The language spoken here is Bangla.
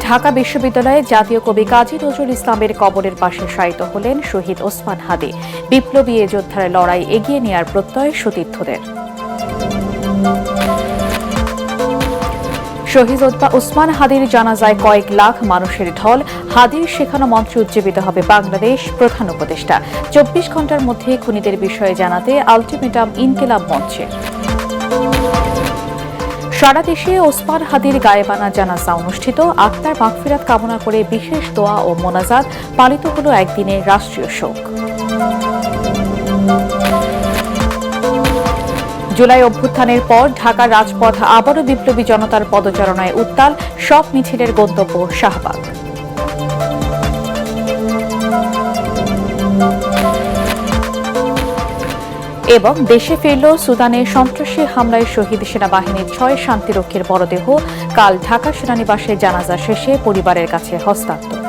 ঢাকা বিশ্ববিদ্যালয়ে জাতীয় কবি কাজী নজরুল ইসলামের কবরের পাশে শায়িত হলেন শহীদ ওসমান হাদি। বিপ্লবী এ যোদ্ধার লড়াই এগিয়ে নেয়ার প্রত্যয় সতীর্থদের। শহীদ ওসমান হাদির জানাজায় কয়েক লাখ মানুষের ঢল। হাদির শেখানো মন্ত্রে উজ্জীবিত হবে বাংলাদেশ। প্রধান উপদেষ্টা 24 ঘণ্টার মধ্যে খুনিদের বিষয়ে জানাতে আলটিমেটাম ইনকিলাব মঞ্চের। সারা দেশে ওসমান হাদির গায়েবানা জানাজা অনুষ্ঠিত। আত্মার মাগফিরাত কামনা করে বিশেষ দোয়া ও মোনাজাত। পালিত হল একদিনের রাষ্ট্রীয় শোক। জুলাই অভ্যুত্থানের পর ঢাকার রাজপথ আবারও বিপ্লবী জনতার পদচারণায় উত্তাল। সব মিছিলের গন্তব্য শাহবাগ। এবং দেশে ফিরল সুদানে সন্ত্রাসী হামলায় শহীদ সেনাবাহিনীর 6 শান্তিরক্ষীর মরদেহ। কাল ঢাকা সেনানিবাসে জানাজা শেষে পরিবারের কাছে হস্তান্তর।